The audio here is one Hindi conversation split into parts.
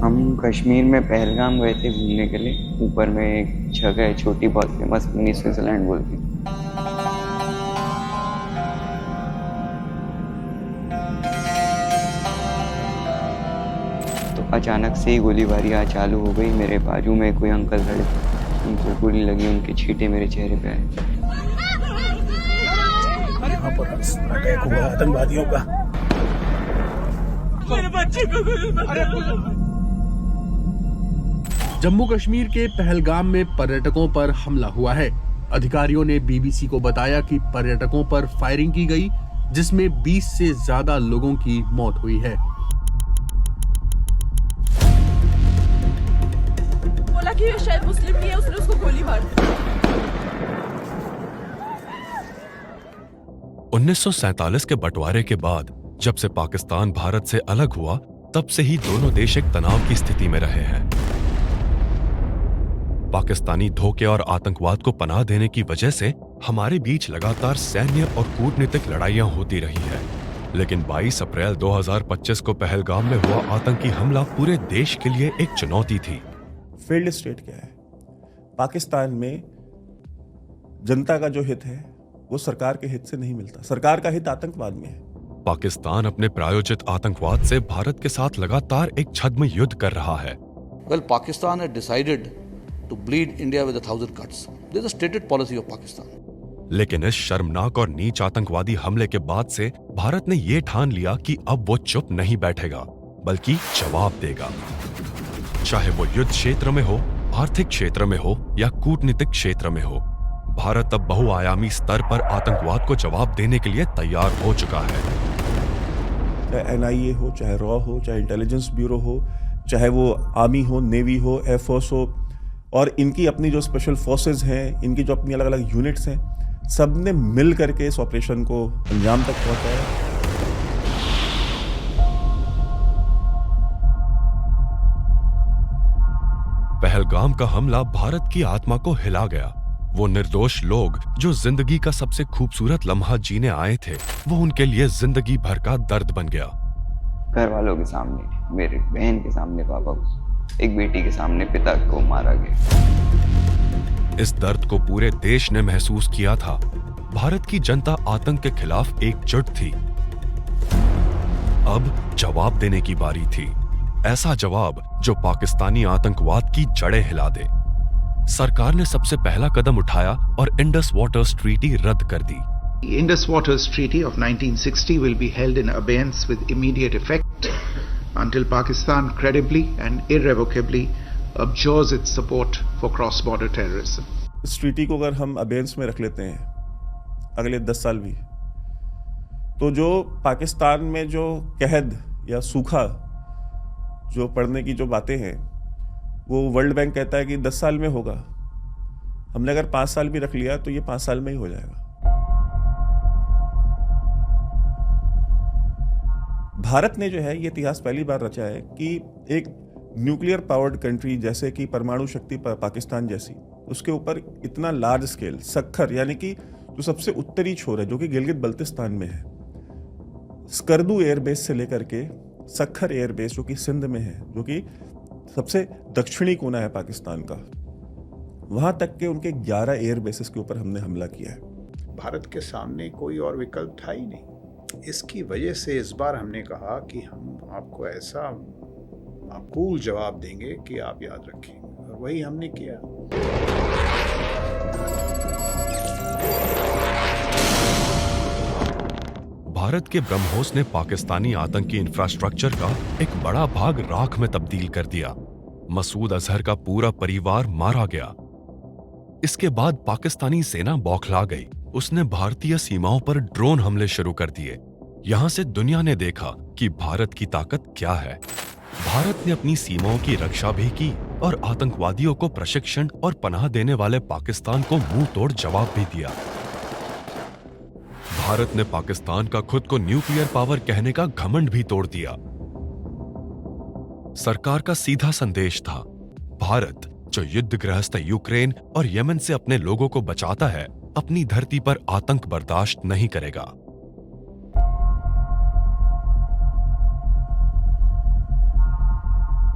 हम कश्मीर में पहलगाम गए थे घूमने के लिए। ऊपर में एक जगह है छोटी, बहुत फेमस, मिनी स्विट्जरलैंड बोलती है। तो अचानक से ही गोलीबारी आज चालू हो गई। मेरे बाजू में कोई अंकल खड़े थे, उनको गोली लगी, उनके छींटे मेरे चेहरे पे आए। यहाँ पर अटैक हुआ आतंकवादियों का। मेरे बच्चे को जम्मू कश्मीर के पहलगाम में पर्यटकों पर हमला हुआ है। अधिकारियों ने बीबीसी को बताया कि पर्यटकों पर फायरिंग की गई, जिसमें 20 से ज्यादा लोगों की मौत हुई है। बोला कि ये शायद मुस्लिम नहीं है, उसने उसको गोली मार दी। 1947 के बंटवारे के बाद जब से पाकिस्तान भारत से अलग हुआ, तब से ही दोनों देश एक तनाव की स्थिति में रहे हैं। पाकिस्तानी धोखे और आतंकवाद को पनाह देने की वजह से हमारे बीच लगातार सैन्य और कूटनीतिक लड़ाइयां होती रही है। लेकिन 22 अप्रैल 2025 को पहलगाम में हुआ आतंकी हमला पूरे देश के लिए एक चुनौती थी। फेल्ड स्टेट क्या है? पाकिस्तान में जनता का जो हित है वो सरकार के हित से नहीं मिलता। सरकार का हित आतंकवाद में है। पाकिस्तान अपने प्रायोजित आतंकवाद से भारत के साथ लगातार एक छद्म युद्ध कर रहा है। Well, Pakistan had decided to bleed India with 1,000 cuts. This is a stated policy of Pakistan. लेकिन इस शर्मनाक और नीच आतंकवादी हमले के बाद से भारत ने ये ठान लिया कि अब वो चुप नहीं बैठेगा, बल्कि जवाब देगा। चाहे वो युद्ध क्षेत्र में हो, आर्थिक क्षेत्र में हो या कूटनीतिक क्षेत्र में हो, भारत अब बहुआयामी स्तर पर आतंकवाद को जवाब देने के लिए तैयार हो चुका है। चाहे NIA हो, चाहे रॉ हो, चाहे इंटेलिजेंस ब्यूरो हो, चाहे वो आर्मी हो, नेवी हो, एयरफोर्स हो, और इनकी अपनी जो स्पेशल फोर्सेस हैं, इनकी जो अपनी अलग अलग यूनिट्स हैं, सब ने मिल करके इस ऑपरेशन को अंजाम तक पहुंचाया। पहलगाम का हमला भारत की आत्मा को हिला गया। वो निर्दोष लोग जो जिंदगी का सबसे खूबसूरत लम्हा जीने आए थे, वो उनके लिए जिंदगी भर का दर्द बन गया। घर वालों के सामने, मेरे बहन के सामने पापा को, एक बेटी के सामने पिता को मारा गया। इस दर्द को पूरे देश ने महसूस किया था। भारत की जनता आतंक के खिलाफ एकजुट थी। अब जवाब देने की बारी थी। ऐसा जवाब जो पाकिस्तानी आतंकवाद की जड़ें हिला दे। सरकार ने सबसे पहला कदम उठाया और इंडस वाटर्स ट्रीटी रद्द कर दी। The Indus Waters Treaty of 1960 will be held in abeyance with immediate effect until Pakistan credibly and irrevocably abjures its support for cross-border terrorism. इस ट्रीटी को अगर हम अबेंस में रख लेते हैं अगले 10 साल भी, तो जो पाकिस्तान में जो कहद या सूखा जो पड़ने की जो बातें हैं, वो वर्ल्ड बैंक कहता है कि 10 साल में होगा। हमने अगर 5 साल भी रख लिया तो ये 5 साल में ही हो जाएगा। भारत ने जो है ये इतिहास पहली बार रचा है कि एक न्यूक्लियर पावर्ड कंट्री जैसे कि परमाणु शक्ति पाकिस्तान जैसी, उसके ऊपर इतना लार्ज स्केल सक्खर, यानी कि जो सबसे उत्तरी छोर है, जो कि गिलगित बल्तिस्तान में है, स्कर्दू एयरबेस से लेकर के सक्खर एयरबेस जो कि सिंध में है, जो कि सबसे दक्षिणी कोना है पाकिस्तान का, वहां तक के उनके 11 एयरबेसेस के ऊपर हमने हमला किया है। भारत के सामने कोई और विकल्प था ही नहीं। इसकी वजह से इस बार हमने कहा कि हम आपको ऐसा माकूल जवाब देंगे कि आप याद रखें, और वही हमने किया। भारत के ब्रह्मोस ने पाकिस्तानी आतंकी इंफ्रास्ट्रक्चर का एक बड़ा भाग राख में तब्दील कर दिया। मसूद अजहर का पूरा परिवार मारा गया। इसके बाद पाकिस्तानी सेना बौखला गई। उसने भारतीय सीमाओं पर ड्रोन हमले शुरू कर दिए। यहां से दुनिया ने देखा कि भारत की ताकत क्या है। भारत ने अपनी सीमाओं की रक्षा भी की और आतंकवादियों को प्रशिक्षण और पनाह देने वाले पाकिस्तान को मुंह तोड़ जवाब भी दिया। भारत ने पाकिस्तान का खुद को न्यूक्लियर पावर कहने का घमंड भी तोड़ दिया। सरकार का सीधा संदेश था, भारत जो युद्धग्रस्त यूक्रेन और यमन से अपने लोगों को बचाता है, अपनी धरती पर आतंक बर्दाश्त नहीं करेगा।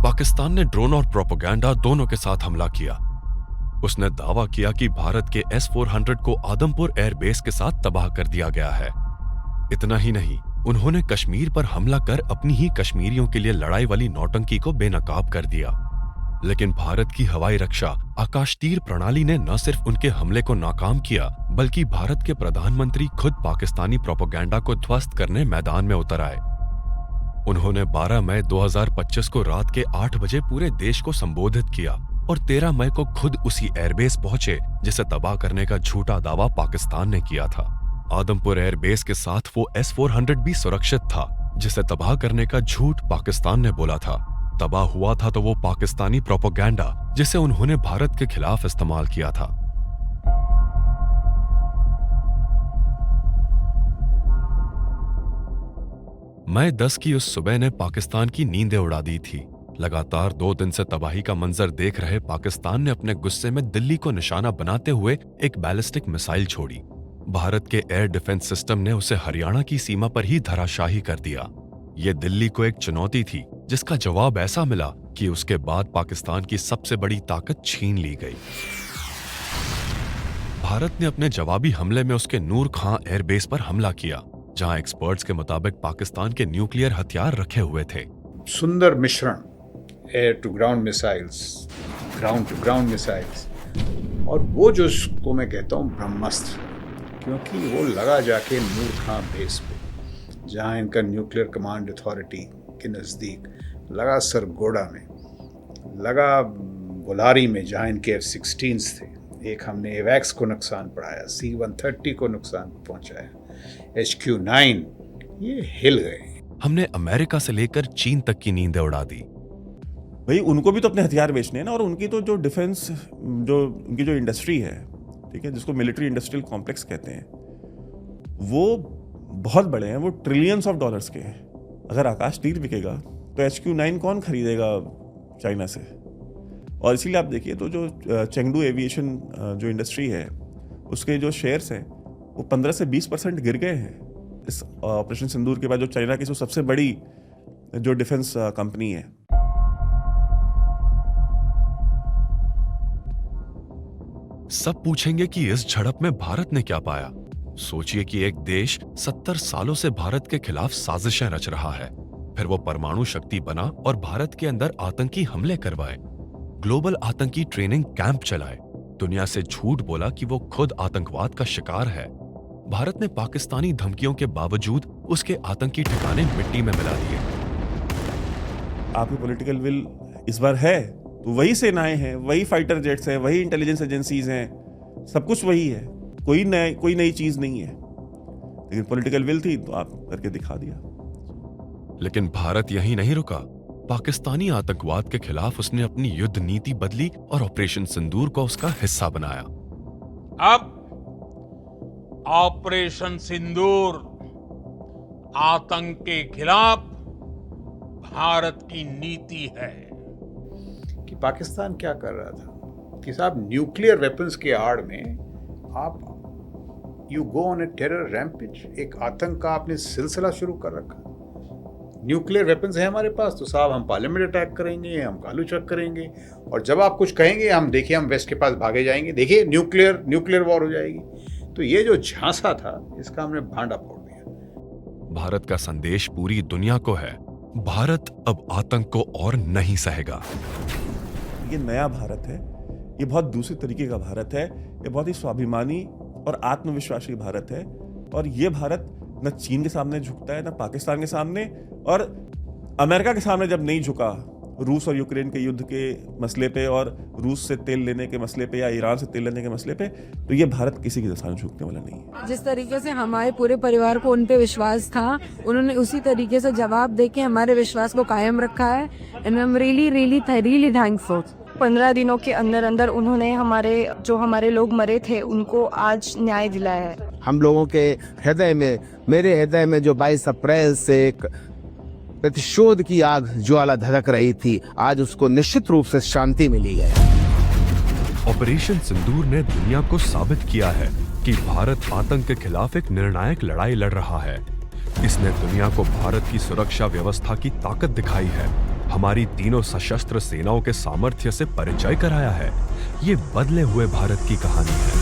पाकिस्तान ने ड्रोन और प्रोपेगेंडा दोनों के साथ हमला किया। उसने दावा किया कि भारत के S-400 को आदमपुर एयरबेस के साथ तबाह कर दिया गया है। इतना ही नहीं, उन्होंने कश्मीर पर हमला कर अपनी ही कश्मीरियों के लिए लड़ाई वाली नौटंकी को बेनकाब कर दिया। लेकिन भारत की हवाई रक्षा आकाश तीर प्रणाली ने न सिर्फ उनके हमले को नाकाम किया, बल्कि भारत के प्रधानमंत्री खुद पाकिस्तानी प्रोपेगेंडा को ध्वस्त करने मैदान में उतर आए। उन्होंने 12 मई 2025 को रात के 8 बजे पूरे देश को संबोधित किया और 13 मई को खुद उसी एयरबेस पहुंचे जिसे तबाह करने का झूठा दावा पाकिस्तान ने किया था। आदमपुर एयरबेस के साथ वो S-400 भी सुरक्षित था जिसे तबाह करने का झूठ पाकिस्तान ने बोला था। तबाह हुआ था तो वो पाकिस्तानी प्रोपेगेंडा जिसे उन्होंने भारत के खिलाफ इस्तेमाल किया था। मई 10 की उस सुबह ने पाकिस्तान की नींदें उड़ा दी थी। लगातार 2 दिन से तबाही का मंजर देख रहे पाकिस्तान ने अपने गुस्से में दिल्ली को निशाना बनाते हुए एक बैलिस्टिक मिसाइल छोड़ी। भारत के एयर डिफेंस सिस्टम ने उसे हरियाणा की सीमा पर ही धराशाही कर दिया। ये दिल्ली को एक चुनौती थी जिसका जवाब ऐसा मिला कि उसके बाद पाकिस्तान की सबसे बड़ी ताकत छीन ली गई। भारत ने अपने जवाबी हमले में उसके नूर खां एयरबेस पर हमला किया, जहां एक्सपर्ट्स के मुताबिक पाकिस्तान के न्यूक्लियर हथियार रखे हुए थे। सुंदर मिश्रण, air to ground missiles, ground to ground missiles, और वो जो उसको मैं कहता हूँ ब्रह्मास्त्र, क्योंकि वो लगा जाके नूर खां बेस पे, जहाँ इनका न्यूक्लियर कमांड अथॉरिटी के नज़दीक, लगा सरगोड़ा में, लगा बुलारी में जहाँ इनके F-16s थे। एक हमने एवैक्स को नुकसान पड़ाया, C-130 को नुकसान पहुँचाया, HQ-9, ये हिल गए। हमने अमेरिका से लेकर चीन तक की नींदें उड़ा दी। भाई उनको भी तो अपने हथियार बेचने हैं ना, और उनकी तो जो डिफेंस, जो उनकी जो इंडस्ट्री है, ठीक है, जिसको मिलिट्री इंडस्ट्रियल कॉम्प्लेक्स कहते हैं, वो बहुत बड़े हैं, वो ट्रिलियंस ऑफ डॉलर्स के हैं। अगर आकाश तीर बिकेगा तो HQ-9 कौन खरीदेगा चाइना से? और इसीलिए आप देखिए तो जो चेंगडू एविएशन जो इंडस्ट्री है, उसके जो शेयर्स हैं वो 15 से 20% गिर गए हैं इस ऑपरेशन सिंदूर के बाद, जो चाइना की जो सबसे बड़ी जो डिफेंस कंपनी है। सब पूछेंगे कि इस झड़प में भारत ने क्या पाया। सोचिए कि एक देश 70 सालों से भारत के खिलाफ साजिशें रच रहा है, फिर वो परमाणु शक्ति बना और भारत के अंदर आतंकी हमले करवाए, ग्लोबल आतंकी ट्रेनिंग कैंप चलाए, दुनिया से झूठ बोला कि वो खुद आतंकवाद का शिकार है। भारत ने पाकिस्तानी धमकियों के बावजूद उसके आतंकी ठिकाने मिट्टी में मिला दिए। आपकी पॉलिटिकल विल इस बार है तो वही सेनाएं हैं, वही फाइटर जेट्स हैं, वही इंटेलिजेंस एजेंसीज हैं, सब कुछ वही है, कोई नई चीज नहीं है। लेकिन पॉलिटिकल विल थी तो आप करके दिखा दिया। लेकिन भारत यहीं नहीं रुका। पाकिस्तानी आतंकवाद के खिलाफ उसने अपनी युद्ध नीति बदली और ऑपरेशन सिंदूर को उसका हिस्सा बनाया। अब ऑपरेशन सिंदूर आतंक के खिलाफ भारत की नीति है। कि पाकिस्तान क्या कर रहा था कि साहब न्यूक्लियर वेपन्स के आड़ में आप you go on A terror rampage, एक आतंक का आपने सिलसिला शुरू कर रखा। न्यूक्लियर वेपन्स है हमारे पास तो साहब हम पार्लियामेंट अटैक करेंगे, हम कालू चक करेंगे, और जब आप कुछ कहेंगे हम देखिए हम वेस्ट के पास भागे जाएंगे, देखिए न्यूक्लियर वॉर हो जाएगी। तो ये जो झांसा था इसका हमने भांडा फोड़ दिया। भारत का संदेश पूरी दुनिया को है, भारत अब आतंक को और नहीं सहेगा। ये नया भारत है, ये बहुत दूसरे तरीके का भारत है, ये बहुत ही स्वाभिमानी और आत्मविश्वासी भारत है। और ये भारत न चीन के सामने झुकता है, न पाकिस्तान के सामने, और अमेरिका के सामने जब नहीं झुका रूस और यूक्रेन के युद्ध के मसले पे, और रूस से तेल लेने के मसले पे, या ईरान से तेल लेने के मसले पे, तो ये भारत किसी के सामने झुकने वाला नहीं है। जिस तरीके से हमारे पूरे परिवार को उन पे विश्वास था, उन्होंने उसी तरीके से जवाब देके हमारे विश्वास को कायम रखा है। And I am really thankful. 15 दिनों के अंदर अंदर उन्होंने हमारे लोग मरे थे उनको आज न्याय दिलाया है। हम लोगों के हृदय में, मेरे हृदय में जो 22 अप्रैल से एक प्रतिशोध की आग ज्वाला धधक रही थी, आज उसको निश्चित रूप से शांति मिली है। ऑपरेशन सिंदूर ने दुनिया को साबित किया है कि भारत आतंक के खिलाफ एक निर्णायक लड़ाई लड़ रहा है। इसने दुनिया को भारत की सुरक्षा व्यवस्था की ताकत दिखाई है हमारी तीनों सशस्त्र सेनाओं के सामर्थ्य से परिचय कराया है। ये बदले हुए भारत की कहानी है।